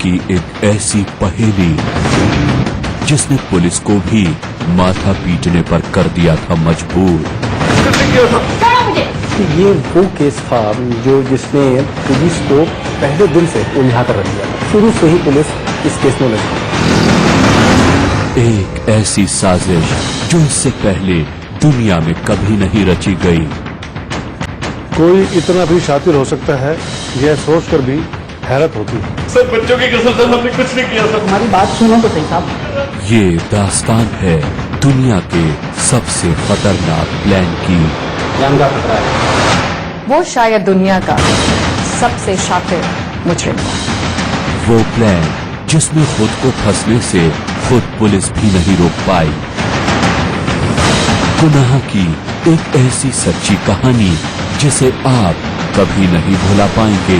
की एक ऐसी पहेली जिसने पुलिस को भी माथा पीटने पर कर दिया था मजबूर। ये वो केस था जिसने पुलिस को पहले दिन से उलझा कर रख दिया। शुरू से ही पुलिस इस केस में लगी। एक ऐसी साजिश जो इससे पहले दुनिया में कभी नहीं रची गई। कोई इतना भी शातिर हो सकता है, यह सोचकर भी हैरत होती है। सर बच्चों की कसम से हमने कुछ नहीं किया। सर हमारी बात सुनो तो सही साहब। ये दास्तान है दुनिया के सबसे खतरनाक प्लान की। जान का खतरा है। वो शायद दुनिया का सबसे शातिर मुजरिम। वो प्लान जिसमें खुद को फंसने से खुद पुलिस भी नहीं रोक पाई। गुनाह की एक ऐसी सच्ची कहानी जिसे आप कभी नहीं भुला पाएंगे।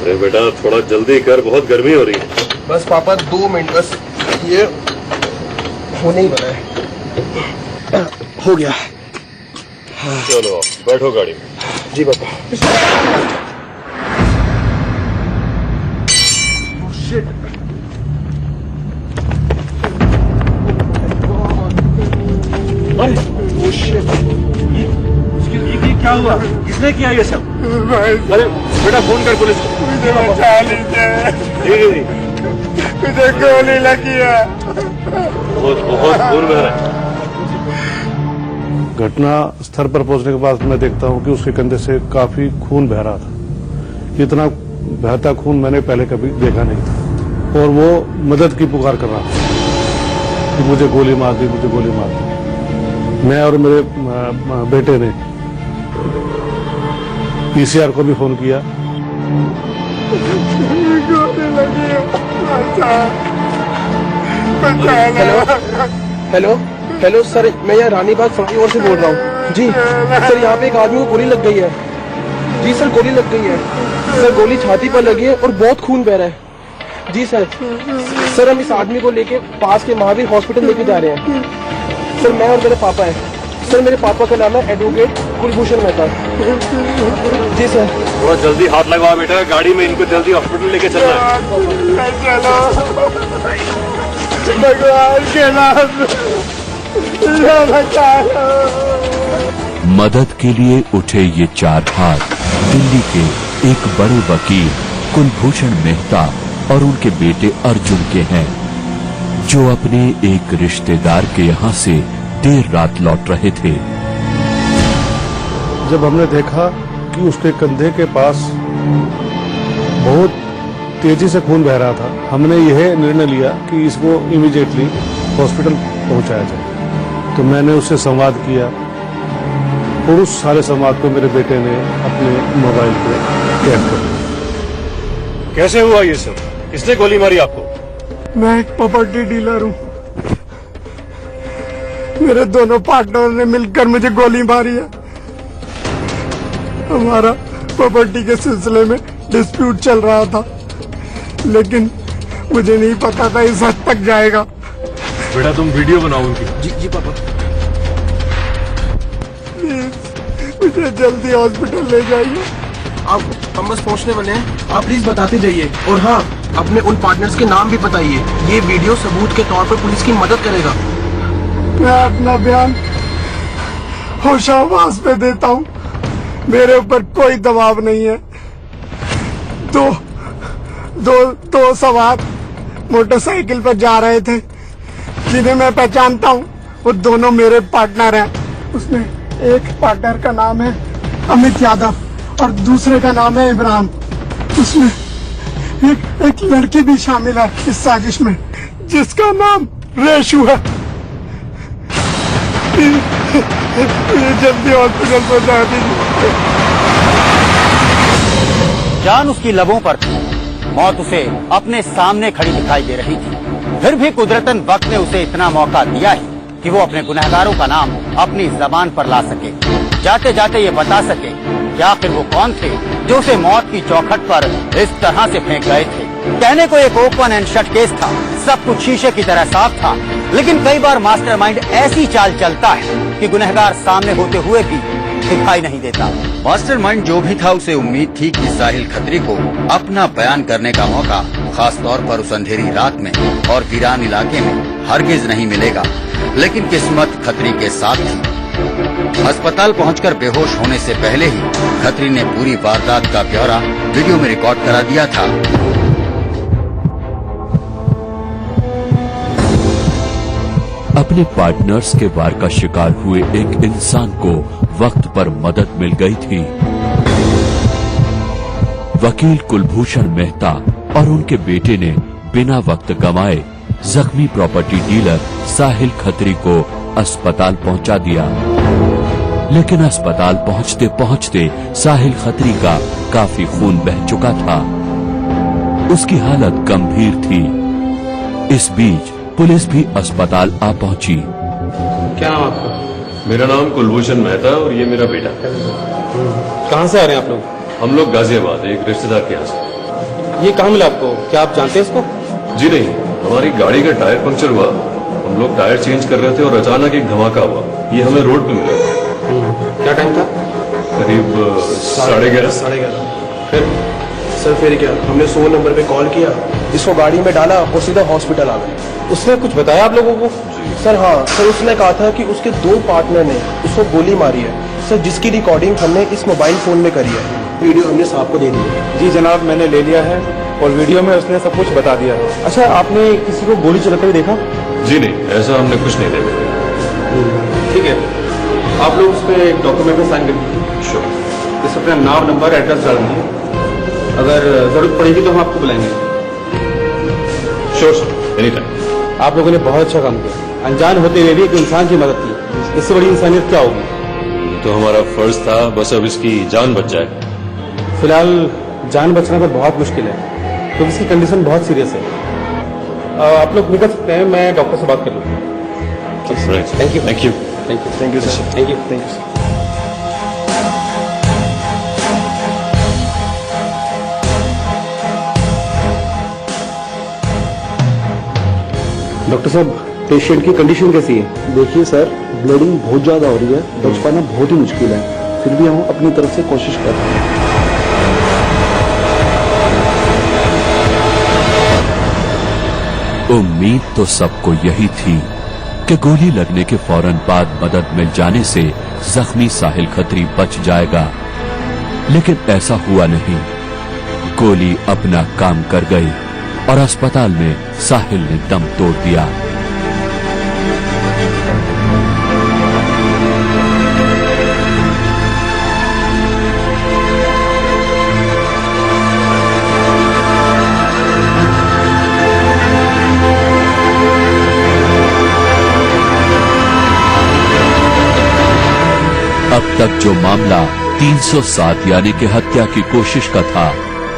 अरे बेटा थोड़ा जल्दी कर, बहुत गर्मी हो रही है। बस पापा 2 मिनट, बस ये होने ही वाला है। हो गया। चलो बैठो गाड़ी में। जी पापा। ये क्या हुआ? किसने किया ये सब? अरे बेटा फोन कर पुलिस को। मुझे बचा लीजिए, मुझे गोली लगी है। बहुत खून बह रहा है। घटना स्थल पर पहुंचने के बाद मैं देखता हूं कि उसके कंधे से काफी खून बह रहा था। इतना बहता खून मैंने पहले कभी देखा नहीं था। और वो मदद की पुकार कर रहा था कि मुझे गोली मार दी, मुझे गोली मार दी। मैं और मेरे बेटे ने पीसीआर को भी फोन किया। हेलो हेलो सर, मैं यहाँ रानीबाग फ्लाईओवर से बोल रहा हूँ। जी सर, यहाँ पे एक आदमी को गोली लग गई है। जी सर, गोली लग गई है सर। गोली छाती पर लगी है और बहुत खून बह रहा है। जी सर। सर हम इस आदमी को लेके पास के महावीर हॉस्पिटल लेके जा रहे हैं। सर मैं और मेरे पापा है। सर मेरे पापा का नाम है एडवोकेट कुलभूषण मेहता। जी सर। थोड़ा जल्दी हाथ लगवा बेटा, गाड़ी में इनको जल्दी हॉस्पिटल लेके चलना है। भगवान के नाम मदद के लिए उठे ये 4 हाथ दिल्ली के एक बड़े वकील कुलभूषण मेहता और उनके बेटे अर्जुन के हैं, जो अपने एक रिश्तेदार के यहाँ से देर रात लौट रहे थे। जब हमने देखा कि उसके कंधे के पास बहुत तेजी से खून बह रहा था, हमने यह निर्णय लिया कि इसको इमीडिएटली हॉस्पिटल पहुंचाया जाए। तो मैंने उससे संवाद किया और उस सारे संवाद को मेरे बेटे ने अपने मोबाइल पे कैद कर लिया। कैसे हुआ ये सब? किसने गोली मारी आपको? मैं एक प्रॉपर्टी डीलर हूँ। मेरे दोनों पार्टनर ने मिलकर मुझे गोली मारी है। हमारा प्रॉपर्टी के सिलसिले में डिस्प्यूट चल रहा था, लेकिन मुझे नहीं पता था इस हद तक जाएगा। बेटा तुम वीडियो बनाओ उनकी। जी जी पापा। प्लीज मुझे जल्दी हॉस्पिटल ले जाइए। आप हम बस पहुंचने वाले हैं, आप प्लीज बताते जाइए। और हाँ, अपने उन पार्टनर्स के नाम भी बताइए। ये वीडियो सबूत के तौर पर पुलिस की मदद करेगा। मैं अपना बयान होशाबाज पे देता हूँ। मेरे ऊपर कोई दबाव नहीं है। दो सवार मोटरसाइकिल पर जा रहे थे, जिन्हें मैं पहचानता हूँ। वो दोनों मेरे पार्टनर हैं। उसमें एक पार्टनर का नाम है अमित यादव और दूसरे का नाम है इमरान। उसमें एक लड़की भी शामिल है इस साजिश में, जिसका नाम रेशु है। ये जल्दी हॉस्पिटल पहुंचा दीजिए। जान उसकी लबों पर थी, मौत उसे अपने सामने खड़ी दिखाई दे रही थी। फिर भी कुदरतन वक्त ने उसे इतना मौका दिया है कि वो अपने गुनहगारों का नाम अपनी जबान पर ला सके, जाते जाते ये बता सके कि आखिर वो कौन थे जो उसे मौत की चौखट पर इस तरह से फेंक गए थे। कहने को एक ओपन एंड शट केस था, सब कुछ शीशे की तरह साफ था, लेकिन कई बार मास्टरमाइंड ऐसी चाल चलता है कि गुनहगार सामने होते हुए भी दिखाई नहीं देता। मास्टरमाइंड जो भी था, उसे उम्मीद थी कि साहिल खत्री को अपना बयान करने का मौका खास तौर पर उस अंधेरी रात में और वीरान इलाके में हरगिज नहीं मिलेगा। लेकिन किस्मत खत्री के साथ थी। अस्पताल पहुंचकर बेहोश होने से पहले ही खत्री ने पूरी वारदात का ब्यौरा वीडियो में रिकॉर्ड करा दिया था। अपने पार्टनर्स के वार का शिकार हुए एक इंसान को वक्त पर मदद मिल गई थी। वकील कुलभूषण मेहता और उनके बेटे ने बिना वक्त गंवाए जख्मी प्रॉपर्टी डीलर साहिल खत्री को अस्पताल पहुंचा दिया। लेकिन अस्पताल पहुंचते पहुंचते साहिल खत्री का काफी खून बह चुका था। उसकी हालत गंभीर थी। इस बीच पुलिस भी अस्पताल आ पहुंची। क्या नाम आपका? मेरा नाम कुलभूषण मेहता और ये मेरा बेटा। कहाँ से आ रहे हैं आप लोग? हम लोग गाजियाबाद एक रिश्तेदार के यहाँ से। ये कहाँ मिला आपको? क्या आप जानते हैं इसको? जी नहीं, हमारी गाड़ी का टायर पंक्चर हुआ। हम लोग टायर चेंज कर रहे थे और अचानक एक धमाका हुआ। ये हमें रोड पे मिला। क्या टाइम था? करीब 11:30। फिर क्या, हमने 100 नंबर पे कॉल किया, इसको गाड़ी में डाला और सीधा हॉस्पिटल आ गए। उसने कुछ बताया आप लोगों को? सर हाँ सर, उसने कहा था कि उसके 2 पार्टनर ने उसको गोली मारी है सर, जिसकी रिकॉर्डिंग हमने इस मोबाइल फोन में करी है। वीडियो हमने साहब को दे दी है। जी जनाब, मैंने ले लिया है और वीडियो में उसने सब कुछ बता दिया है। अच्छा, आपने किसी को गोली चलाते हुए देखा? जी नहीं, ऐसा हमने कुछ नहीं देखा। ठीक है, आप लोग उस पर एक डॉक्यूमेंट में साइन कर दीजिए। श्योर। इस अपना नाम, नंबर, एड्रेस डाल दीजिए। अगर जरूरत पड़ेगी तो हम आपको बुलाएंगे। Sure sir, any time. आप लोगों ने बहुत अच्छा काम किया। अनजान होते हुए भी एक इंसान की मदद की, इससे बड़ी इंसानियत क्या होगी? तो हमारा फर्ज था, बस अब इसकी जान बच जाए। फिलहाल जान बचना तो बहुत मुश्किल है, क्योंकि इसकी कंडीशन बहुत सीरियस है। आप लोग निकल सकते हैं, मैं डॉक्टर से बात कर लूँगा। Thank you. Thank you. Thank you. Thank you sir. Thank you. Thank you sir. Doctor साहब, पेशेंट की कंडीशन कैसी है? देखिए सर, ब्लीडिंग बहुत ज्यादा हो रही है, बच पाना बहुत ही मुश्किल है। फिर भी हम अपनी तरफ से कोशिश कर रहे हैं। उम्मीद तो सबको यही थी कि गोली लगने के फौरन बाद मदद मिल जाने से जख्मी साहिल खत्री बच जाएगा, लेकिन ऐसा हुआ नहीं। गोली अपना काम कर गई और अस्पताल में साहिल ने दम तोड़ दिया। अब तक जो मामला 307 यानी कि हत्या की कोशिश का था,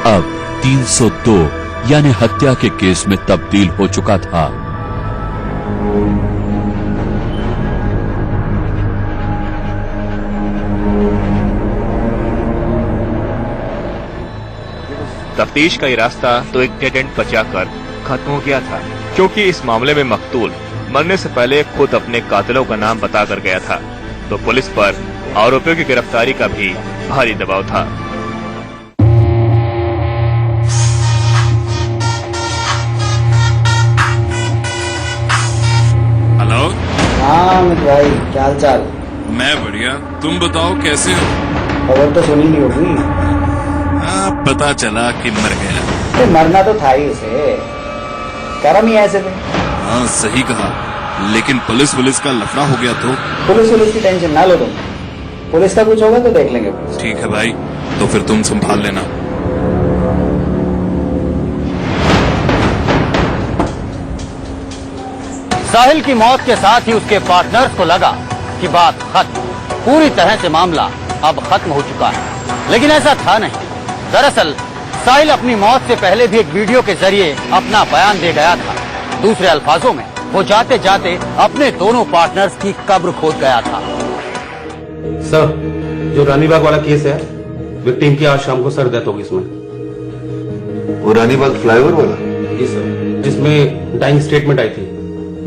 अब 302 यानी हत्या के केस में तब्दील हो चुका था। तफ्तीश का ये रास्ता तो एक डेड एंड बचाकर खत्म हो गया था, क्योंकि इस मामले में मकतूल मरने से पहले खुद अपने कातिलों का नाम बताकर गया था, तो पुलिस पर आरोपियों की गिरफ्तारी का भी भारी दबाव था। हेलो। हाँ अमित भाई, क्या हाल चाल? मैं बढ़िया, तुम बताओ कैसे हो? खबर तो सुनी नहीं होगी। हाँ, पता चला कि मर गया। तो मरना तो था ही उसे, कर्म ही ऐसे थे। हाँ सही कहा, लेकिन पुलिस का लफड़ा हो गया तो? पुलिस की टेंशन ना लो तुम, पुलिस का कुछ होगा तो देख लेंगे। ठीक है भाई, तो फिर तुम संभाल लेना। साहिल की मौत के साथ ही उसके पार्टनर्स को लगा कि बात खत्म, पूरी तरह से मामला अब खत्म हो चुका है, लेकिन ऐसा था नहीं। दरअसल साहिल अपनी मौत से पहले भी एक वीडियो के जरिए अपना बयान दे गया था। दूसरे अल्फाजों में वो जाते जाते अपने दोनों पार्टनर्स की कब्र खोद गया था। सर, जो रानीबाग वाला केस है, विक्टिम की आज शाम को सर डेथ होगी इसमें। वो रानीबाग फ्लाईओवर वाला? जी सर, जिसमें डाइंग स्टेटमेंट आई थी।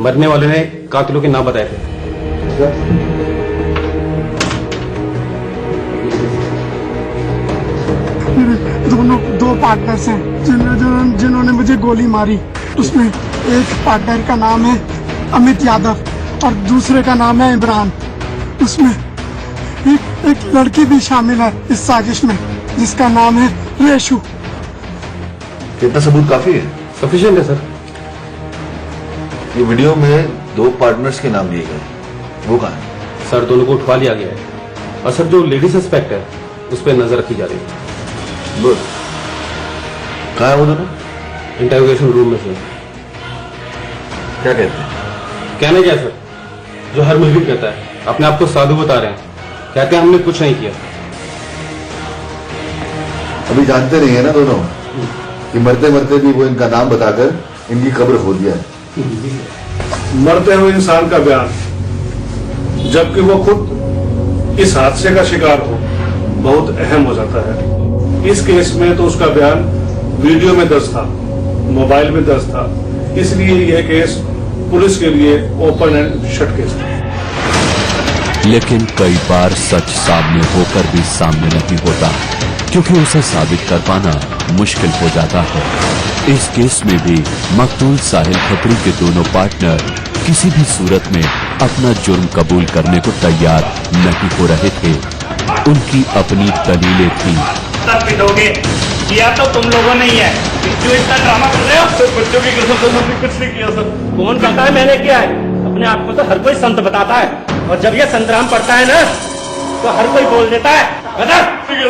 मरने वाले ने कातिलों के नाम बताए थे। दोनों दो पार्टनर्स हैं जिन्होंने मुझे गोली मारी। उसमें एक पार्टनर का नाम है अमित यादव और दूसरे का नाम है इमरान। उसमें एक लड़की भी शामिल है इस साजिश में जिसका नाम है रेशु। कितना सबूत काफी है? सफिशिएंट है सर। ये वीडियो में दो पार्टनर्स के नाम दिए गए, वो कहाँ है? सर दोनों को उठवा लिया गया है और सर जो लेडी सस्पेक्ट है उस पर नजर रखी जा रही है। गुड। कहाँ है वो दोनों? इंटरोगेशन रूम में सर। क्या कहते हैं? कहने क्या सर, जो हर मुजरिम कहता है, अपने आप को साधु बता रहे हैं, कहते हैं हमने कुछ नहीं किया। अभी जानते नहीं है ना दोनों कि मरते मरते भी वो इनका नाम बताकर इनकी कब्र खो दिया है। मरते हुए इंसान का बयान, जबकि वो खुद इस हादसे का शिकार हो, बहुत अहम हो जाता है। इस केस में तो उसका बयान वीडियो में दर्ज था, मोबाइल में दर्ज था, इसलिए यह केस पुलिस के लिए ओपन एंड शट केस था। लेकिन कई बार सच सामने होकर भी सामने नहीं होता, क्योंकि उसे साबित कर पाना मुश्किल हो जाता है। इस केस में भी मकतूल साहिल खत्री के दोनों पार्टनर किसी भी सूरत में अपना जुर्म कबूल करने को तैयार नहीं हो रहे थे। उनकी अपनी दलीलें थी। तब पिटोगे, किया तो तुम लोगों ने ही है, जो इतना ड्रामा कर रहे हो। सर बच्चों की कसम से हमने कुछ नहीं किया सर। कौन कहता है मैंने किया है? अपने आप को तो हर कोई संत बताता है, और जब ये संतराम पड़ता है ना तो हर कोई बोल देता है।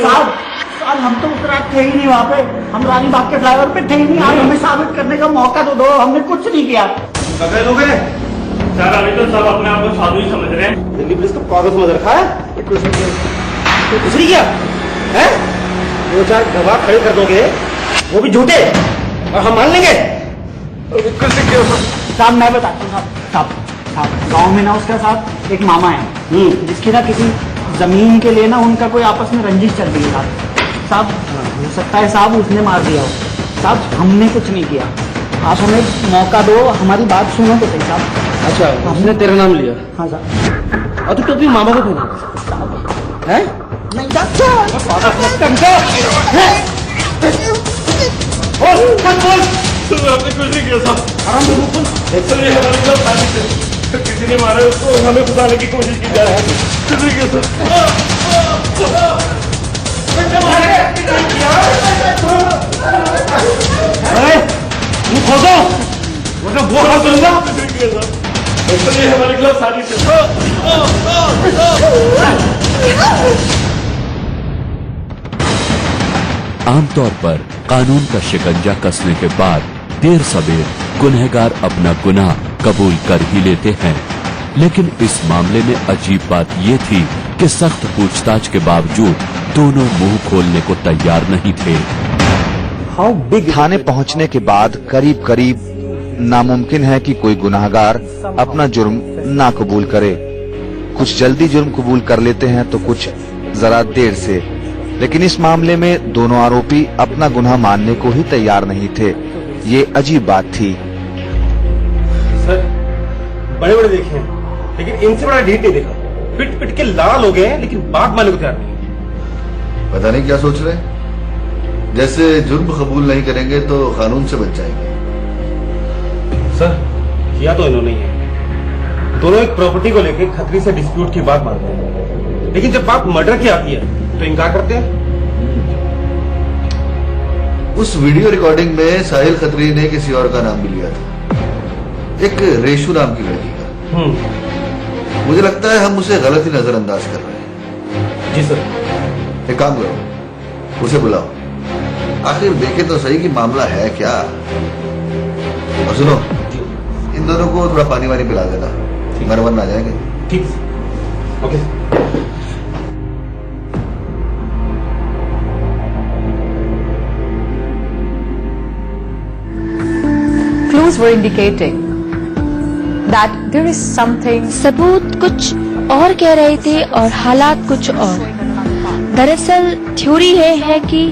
साहब हम तो उस रात थे ही नहीं वहाँ पे, हम रानी बाग के फ्लाईओवर पे थे ही नहीं। आज हमें साबित करने का मौका तो दो, हमने कुछ नहीं किया। सर अभी तो सब अपने आप को साधु ही समझ रहे हैं। दिल्ली पुलिस को पागल समझ रखा है। कुछ नहीं किया है। 2-4 गवाह खड़े कर दोगे, वो भी झूठे, और हम मान लेंगे। साहब मैं बताता हूँ साहब, गाँव में ना उसका साहब एक मामा है जिसकी ना किसी जमीन के लिए ना उनका कोई आपस में रंजिश चल रही है साहब। हो सकता है साहब उसने मार दिया हो। साहब हमने कुछ नहीं किया, आप हमें मौका दो, हमारी बात सुनो तो सही साहब। अच्छा, उसने तेरा नाम लिया? हाँ साहब। और तू टोपी मामा को पहना है? नहीं आपने कुछ नहीं किया साहब। सर ये हमारे खिलाफ साजिश है, किसी ने मारा उसको, हमें फंसाने की कोशिश की जा रही है। कुछ नहीं किया सर। खोदो, मतलब वो हाथ करूंगा। सर ये हमारे खिलाफ साजिश है। आमतौर पर कानून का शिकंजा कसने के बाद देर सवेर गुनहगार अपना गुनाह कबूल कर ही लेते हैं, लेकिन इस मामले में अजीब बात ये थी कि सख्त पूछताछ के बावजूद दोनों मुंह खोलने को तैयार नहीं थे। थाने पहुंचने के बाद करीब करीब नामुमकिन है कि कोई गुनाहगार अपना जुर्म ना कबूल करे। कुछ जल्दी जुर्म कबूल कर लेते हैं तो कुछ जरा देर से, लेकिन इस मामले में दोनों आरोपी अपना गुनाह मानने को ही तैयार नहीं थे। ये अजीब बात थी। सर बड़े बड़े देखे हैं, लेकिन इनसे बड़ा ढीठ नहीं देखा। पिट पिट के लाल हो गए हैं, लेकिन बात मानने को तैयार नहीं। पता नहीं क्या सोच रहे हैं। जैसे जुर्म कबूल नहीं करेंगे तो कानून से बच जाएंगे। सर किया तो इन्होंने ही है। दोनों एक प्रॉपर्टी को लेकर खतरी से डिस्प्यूट की बात मानते हैं, लेकिन जब बात मर्डर की आती है तो इनकार करते हैं। उस वीडियो रिकॉर्डिंग में साहिल खत्री ने किसी और का नाम भी लिया था, एक रेशु नाम की लड़की का। मुझे लगता है हम उसे गलत ही नजरअंदाज कर रहे हैं। जी सर। एक काम करो, उसे बुलाओ, आखिर देखे तो सही कि मामला है क्या। और सुनो, इन दोनों को थोड़ा पानी वानी पिला देना, मरवन आ जाएंगे। ठीक, okay. Clues were indicating that there is something. सबूत कुछ और कह रहे थे और हालात कुछ और। दरअसल थ्योरी है कि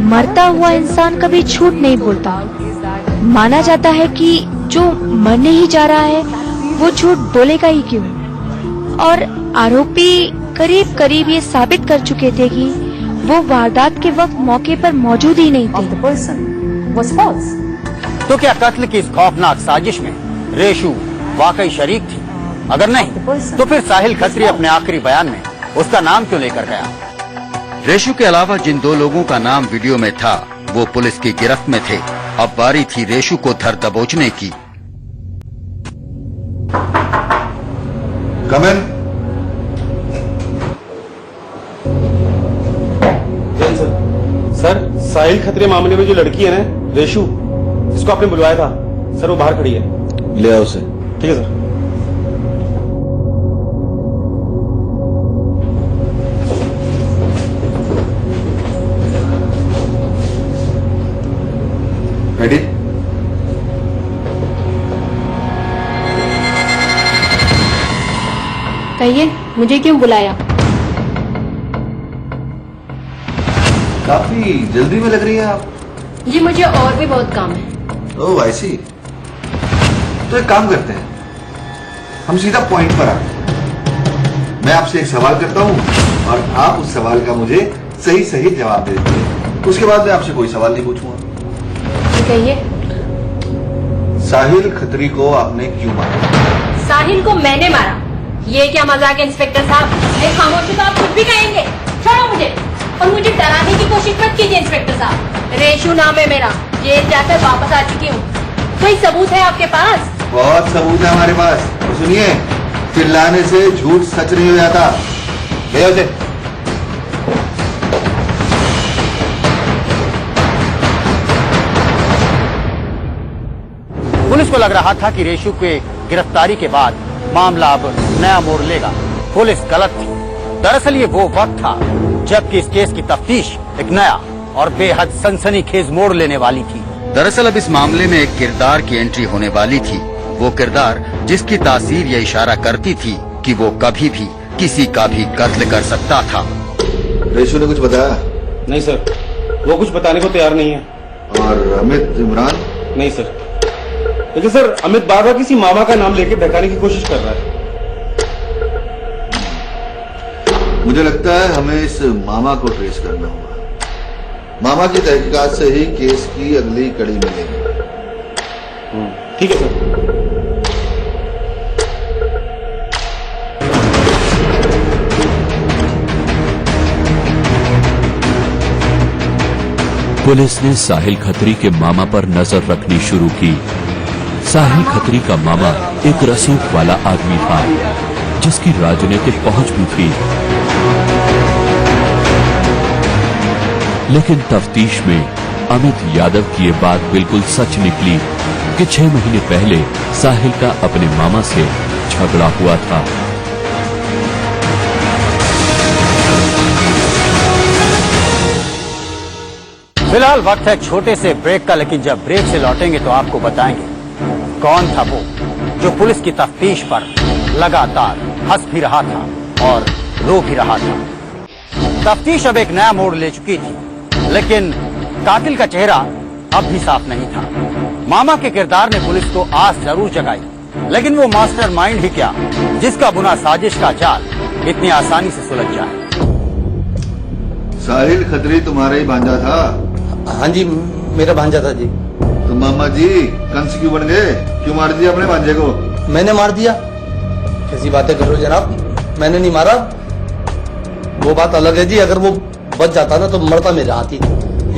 मरता हुआ इंसान कभी झूठ नहीं बोलता। माना जाता है कि जो मरने ही जा रहा है वो झूठ बोलेगा ही क्यों। और आरोपी करीब करीब ये साबित कर चुके थे कि वो वारदात के वक्त मौके पर मौजूद ही नहीं थे। तो क्या कत्ल की इस खौफनाक साजिश में रेशु वाकई शरीक थी? अगर नहीं तो फिर साहिल खत्री अपने आखिरी बयान में उसका नाम क्यों लेकर गया? रेशु के अलावा जिन 2 लोगों का नाम वीडियो में था वो पुलिस की गिरफ्त में थे। अब बारी थी रेशु को धर दबोचने की। कम इन। सर, साहिल खतरे मामले में जो लड़की है ना, रेशु, जिसको आपने बुलवाया था, सर वो बाहर खड़ी है। ले आओ उसे। ठीक है सर। रेडी? कहिए, मुझे क्यों बुलाया? काफी जल्दी में लग रही है आप। जी मुझे और भी बहुत काम है। ओह आई सी। तो एक काम करते हैं, हम सीधा पॉइंट पर आते हैं। मैं आपसे एक सवाल करता हूं और आप उस सवाल का मुझे सही सही जवाब दे देते हैं। उसके बाद मैं आपसे कोई सवाल नहीं पूछूंगा। कहिए। साहिल खत्री को आपने क्यों मारा? साहिल को मैंने मारा? ये क्या मजाक है इंस्पेक्टर साहब? मेरी खामोशी तो आप कुछ भी कहेंगे। छोड़ो मुझे, और मुझे डराने की कोशिश मत कीजिए इंस्पेक्टर साहब। रेशु नाम है मेरा, जेल जाकर वापस आ चुकी हूँ। कोई सबूत है आपके पास? बहुत सबूत है हमारे पास। तो सुनिए, चिल्लाने से झूठ सच नहीं हो जाता। ले जाओ उसे। पुलिस को लग रहा था कि रेशु के गिरफ्तारी के बाद मामला अब नया मोड़ लेगा। पुलिस गलत थी। दरअसल ये वो वक्त था जबकि इस केस की तफ्तीश एक नया और बेहद सनसनीखेज मोड़ लेने वाली थी। दरअसल अब इस मामले में एक किरदार की एंट्री होने वाली थी। वो किरदार जिसकी तासीर ये इशारा करती थी कि वो कभी भी किसी का भी कत्ल कर सकता था। रेशु ने कुछ बताया? नहीं सर, वो कुछ बताने को तैयार नहीं है। और अमित इमरान? नहीं सर। लेकिन सर, अमित बार बार किसी मामा का नाम लेके बहकाने की कोशिश कर रहा है। मुझे लगता है हमें इस मामा को ट्रेस करना होगा। मामा की तहकीकात से ही केस की अगली कड़ी मिलेगी। ठीक है सर। पुलिस ने साहिल खत्री के मामा पर नजर रखनी शुरू की। साहिल खत्री का मामा एक रसूख वाला आदमी था जिसकी राजनीतिक पहुंच भी थी। लेकिन तफ्तीश में अमित यादव की ये बात बिल्कुल सच निकली कि 6 महीने पहले साहिल का अपने मामा से झगड़ा हुआ था। फिलहाल वक्त है छोटे से ब्रेक का, लेकिन जब ब्रेक से लौटेंगे तो आपको बताएंगे कौन था वो जो पुलिस की तफ्तीश पर लगातार हंस भी रहा था और रो भी रहा था। तफ्तीश अब एक नया मोड़ ले चुकी थी, लेकिन कातिल का चेहरा अब भी साफ नहीं था। मामा के किरदार ने पुलिस को आस जरूर जगाई, लेकिन वो मास्टरमाइंड ही क्या जिसका बुना साजिश का जाल इतनी आसानी से सुलझ जाए। साहिल खत्री तुम्हारा ही भांजा था? हाँ जी, मेरा भांजा था जी। तो मामा जी कंस क्यों बन गए? क्यों मार दिया अपने भांजे को? मैंने मार दिया? कैसी बातें कर रहे हो जनाब, मैंने नहीं मारा। वो बात अलग है जी, अगर वो बच जाता ना तो मरता मेरे हाथ ही।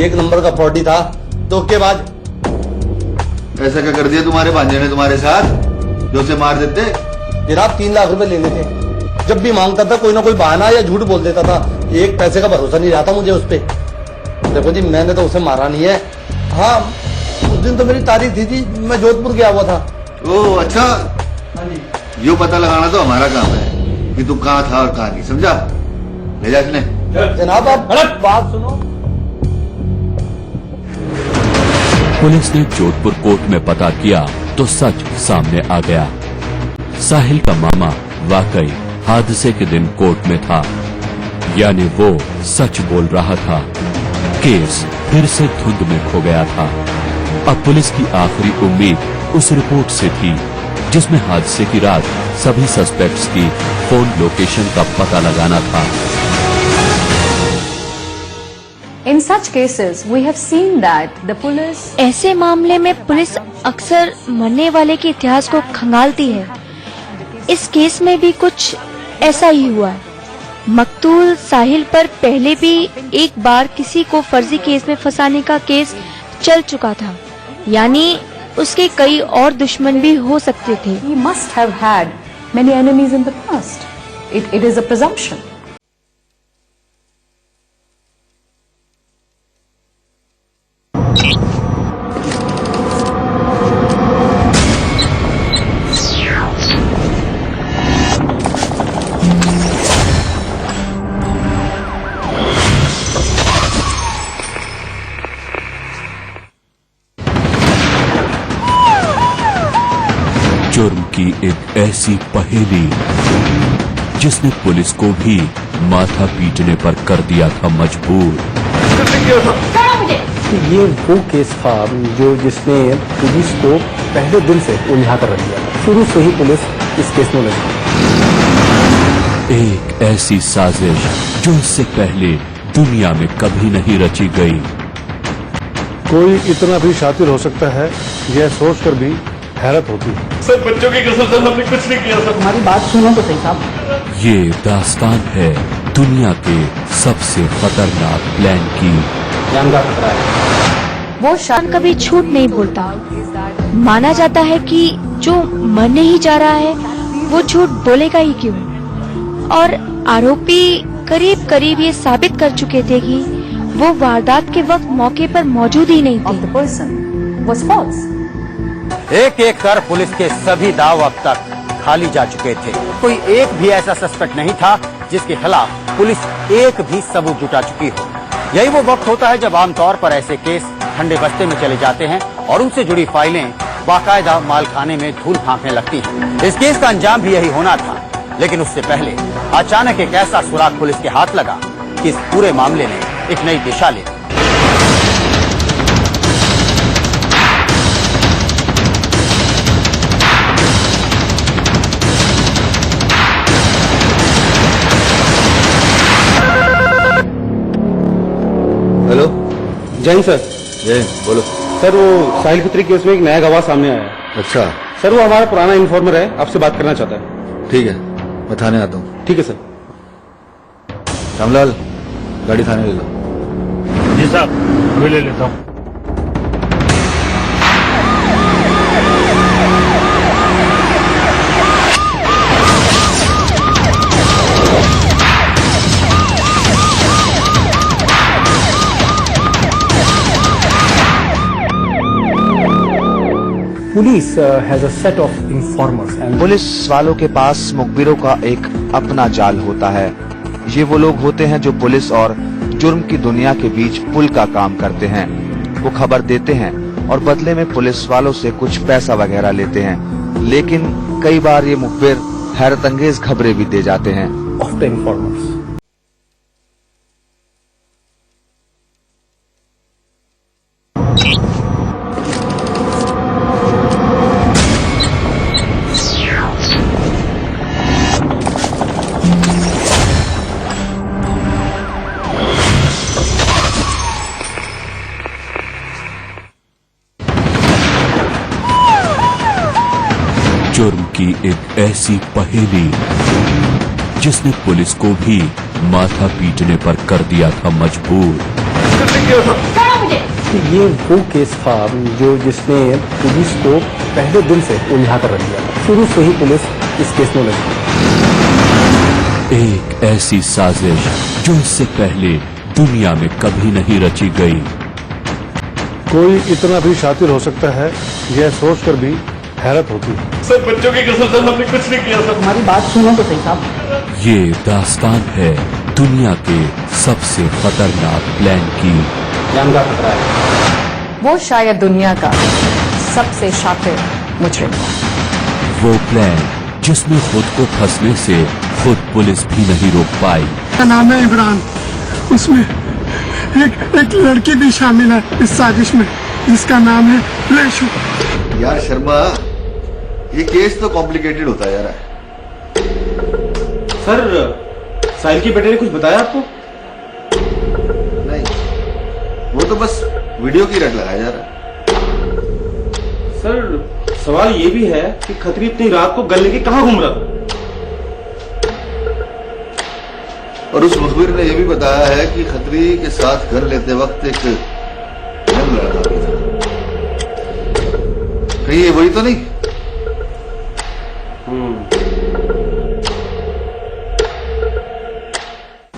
1 नंबर का 40 था। तो के बाद ऐसा क्या कर दिया तुम्हारे भांजे ने तुम्हारे साथ जो उसे मार देते? जनाब 3 लाख रुपए लेने थे। जब भी मांगता था कोई ना कोई बहाना या झूठ बोल देता था। 1 पैसे का भरोसा नहीं रहा था मुझे उस पर। देखो जी, मैंने तो उसे मारा नहीं है। हाँ, उस दिन तो मेरी तारीख थी जी, मैं जोधपुर गया हुआ था। ओह अच्छा, यो पता लगाना तो हमारा काम है कि तू कहाँ था और कहाँ नहीं। समझा? ले जा इसने। जनाब आप बात सुनो। पुलिस ने जोधपुर कोर्ट में पता किया तो सच सामने आ गया। साहिल का मामा वाकई हादसे के दिन कोर्ट में था, यानी वो सच बोल रहा था। केस फिर से धुंध में खो गया था। अब पुलिस की आखिरी उम्मीद उस रिपोर्ट से थी जिसमें हादसे की रात सभी सस्पेक्ट्स की फोन लोकेशन का पता लगाना था। In such cases, we have seen that the police. ऐसे मामले में पुलिस अक्सर मरने वाले के इतिहास को खंगालती है। इस केस में भी कुछ ऐसा ही हुआ है। मकतूल साहिल पर पहले भी एक बार किसी को फर्जी केस में फंसाने का केस चल चुका था, यानी उसके कई और दुश्मन भी हो सकते थे। He must have had many enemies in the past. It is a presumption. जुर्म की एक ऐसी पहेली जिसने पुलिस को भी माथा पीटने पर कर दिया था मजबूर। ये वो केस था जो जिसने पुलिस को पहले दिन से उलझा कर रख दिया था। शुरू से ही पुलिस इस केस में लगी। एक ऐसी साजिश जो इससे पहले दुनिया में कभी नहीं रची गई। कोई इतना भी शातिर हो सकता है, यह सोचकर भी हैरत होती है। सर बच्चों की कसम से हमने कुछ नहीं किया सर। हमारी बात सुनो तो सही साहब। ये दास्तान है दुनिया के सबसे खतरनाक प्लान की। जान का खतरा है। वो शान कभी झूठ नहीं बोलता। माना जाता है कि जो मरने ही जा रहा है वो झूठ बोलेगा ही क्यों। और आरोपी करीब करीब ये साबित कर चुके थे कि वो वारदात के वक्त मौके पर मौजूद ही नहीं थे। The person was false. एक एक कर पुलिस के सभी दाव अब तक खाली जा चुके थे। कोई एक भी ऐसा सस्पेक्ट नहीं था जिसके खिलाफ पुलिस एक भी सबूत जुटा चुकी हो। यही वो वक्त होता है जब आमतौर पर ऐसे केस ठंडे बस्ते में चले जाते हैं और उनसे जुड़ी फाइलें बाकायदा मालखाने में धूल फांकने लगती हैं। इस केस का अंजाम भी यही होना था, लेकिन उससे पहले अचानक एक ऐसा सुराग पुलिस के हाथ लगा कि इस पूरे मामले ने एक नई दिशा ले ली। Hello Jain sir. जैन बोलो सर, वो साहिल खत्री केस में एक नया गवाह सामने आया है। अच्छा सर, वो हमारा पुराना इन्फॉर्मर है, आपसे बात करना चाहता है। ठीक है, मैं थाने आता हूँ। ठीक है सर। रामलाल गाड़ी थाने ले लो। जी साहब, मैं ले लेता हूँ। Police has a set of informers and police वालों के पास मुखबिरों का एक अपना जाल होता है। ये वो लोग होते हैं जो पुलिस और जुर्म की दुनिया के बीच पुल का काम करते हैं। वो खबर देते हैं और बदले में पुलिस वालों से कुछ पैसा वगैरह लेते हैं, लेकिन कई बार ये मुखबिर हैरत अंगेज खबरें भी दे जाते हैं। ऑफ द इन्फॉर्मर्स जुर्म की एक ऐसी पहेली जिसने पुलिस को भी माथा पीटने पर कर दिया था मजबूर। ये वो केस था जो जिसने पुलिस को पहले दिन से उलझा कर रख दिया था। शुरू से ही पुलिस इस केस में लगी। एक ऐसी साजिश जो इससे पहले दुनिया में कभी नहीं रची गई। कोई इतना भी शातिर हो सकता है, यह सोचकर भी हैरत होती है। सर बच्चों की कसम से हमने कुछ नहीं किया सर। हमारी बात सुनो तो सही साहब। ये दास्तान है दुनिया के सबसे खतरनाक प्लान की। जान का खतरा है। वो शायद दुनिया का सबसे शातिर मुजरिम। वो प्लान जिसमें खुद को फंसने से खुद पुलिस भी नहीं रोक पाई। का नाम है इमरान। उसमें एक लड़की भी शामिल है इस साजिश में, जिसका नाम है रेशू। यार शर्मा, ये केस तो कॉम्प्लिकेटेड होता है यार। सर, साहिल के बेटे ने कुछ बताया आपको? नहीं, वो तो बस वीडियो की रट लगाया जा रहा है। सर सवाल ये भी है कि खत्री इतनी रात को गले के कहाँ घूम रहा था? और उस मुखबिर ने यह भी बताया है कि खत्री के साथ घर लेते वक्त एक यंग लड़का भी था। कहीं ये वही तो नहीं?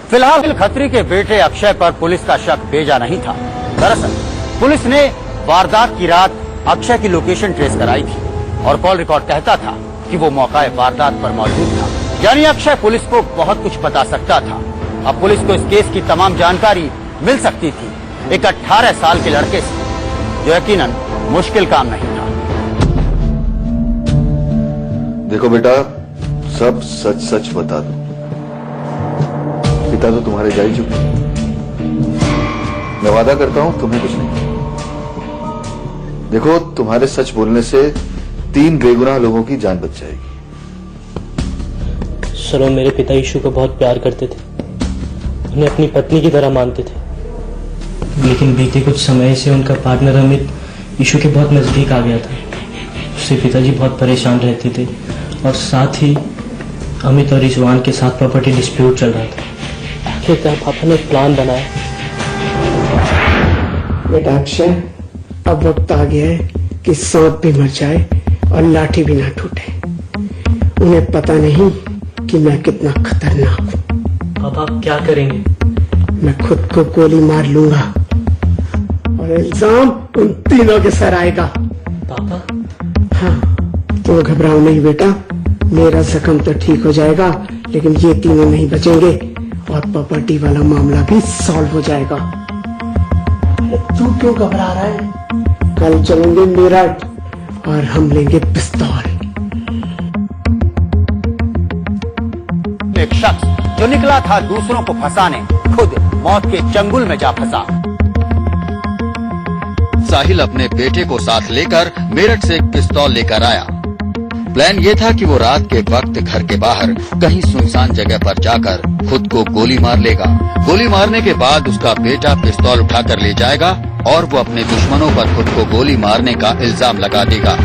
फिलहाल खत्री के बेटे अक्षय पर पुलिस का शक बेजा नहीं था। दरअसल पुलिस ने वारदात की रात अक्षय की लोकेशन ट्रेस कराई थी और कॉल रिकॉर्ड कहता था कि वो मौका वारदात पर मौजूद था। यानी अक्षय पुलिस को बहुत कुछ बता सकता था। अब पुलिस को इस केस की तमाम जानकारी मिल सकती थी एक 18 साल के लड़के से, जो यकीनन मुश्किल काम नहीं था। देखो बेटा, सब सच सच बता दो। पिता तो तुम्हारे जा ही चुके। मैं वादा करता हूं तुम्हें कुछ नहीं। देखो, तुम्हारे सच बोलने से 3 बेगुनाह लोगों की जान बच जाएगी। सर, वो मेरे पिता यीशु को बहुत प्यार करते थे, उन्हें अपनी पत्नी की तरह मानते थे। लेकिन बीते कुछ समय से उनका पार्टनर अमित यीशु के बहुत नजदीक आ गया था। उससे पिताजी बहुत परेशान रहते थे और साथ ही अमित और रिजवान के साथ प्रॉपर्टी डिस्प्यूट चल रहा था। आखिरकार पापा ने एक प्लान बनाया। बेटा अक्षय, अब वक्त आ गया है कि सांप भी मर जाए और लाठी भी ना टूटे। उन्हें पता नहीं कि मैं कितना खतरनाक हूँ। अब आप क्या करेंगे? मैं खुद को गोली मार लूंगा और इल्जाम उन तीनों के सर आएगा। पापा? हाँ, तो घबराओ नहीं बेटा, मेरा जख्म तो ठीक हो जाएगा, लेकिन ये तीनों नहीं बचेंगे और प्रॉपर्टी वाला मामला भी सॉल्व हो जाएगा। तू क्यों घबरा रहा है? कल चलेंगे मेरठ और हम लेंगे पिस्तौल। एक शख्स जो निकला था दूसरों को फंसाने, खुद मौत के चंगुल में जा फंसा। साहिल अपने बेटे को साथ लेकर मेरठ से एक पिस्तौल लेकर आया। प्लान ये था कि वो रात के वक्त घर के बाहर कहीं सुनसान जगह पर जाकर खुद को गोली मार लेगा। गोली मारने के बाद उसका बेटा पिस्तौल उठाकर ले जाएगा और वो अपने दुश्मनों पर खुद को गोली मारने का इल्जाम लगा देगा।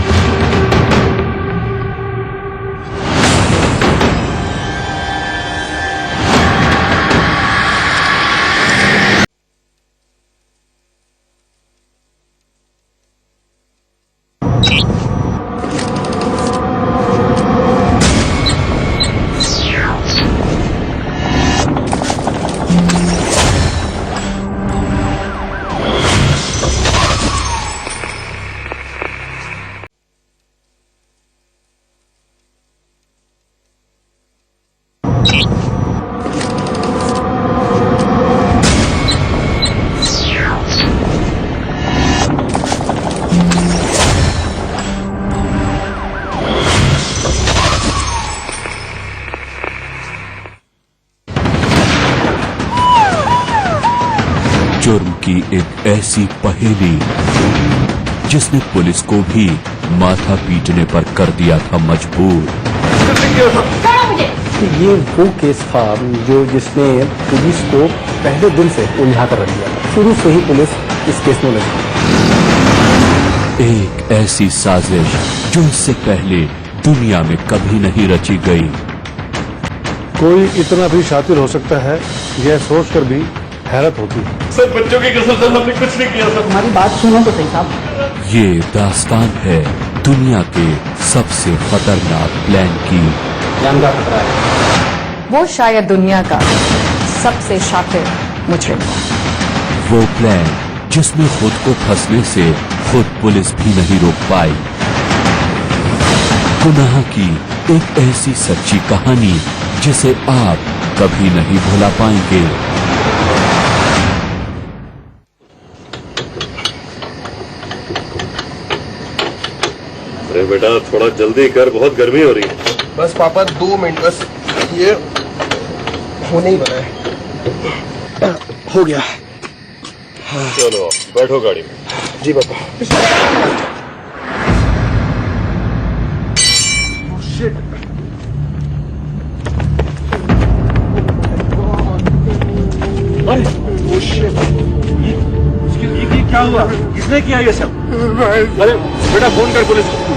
जुर्म की एक ऐसी पहेली जिसने पुलिस को भी माथा पीटने पर कर दिया था मजबूर। ये वो केस था जो जिसने पुलिस को पहले दिन से उलझा कर रख दिया था। शुरू से ही पुलिस इस केस में लगी। एक ऐसी साजिश जो इससे पहले दुनिया में कभी नहीं रची गई। कोई इतना भी शातिर हो सकता है, यह सोचकर भी हैरत होती है। सर, बच्चों की कसम से हमने कुछ नहीं किया सर। हमारी बात सुनो तो सही साहब। ये दास्तान है दुनिया के सबसे खतरनाक प्लान की। जान का खतरा है। वो शायद दुनिया का सबसे शातिर मुजरिम। वो प्लान जिसमें खुद को फंसने से खुद पुलिस भी नहीं रोक पाई। गुनाह की एक ऐसी सच्ची कहानी जिसे आप कभी नहीं भुला पाएंगे। अरे बेटा, थोड़ा जल्दी कर, बहुत गर्मी हो रही है। बस पापा 2 मिनट, बस ये होने ही वाला है। हो गया। चलो बैठो गाड़ी में। जी पापा। क्या हुआ? किसने किया ये सब? अरे बेटा फोन कर पुलिस को।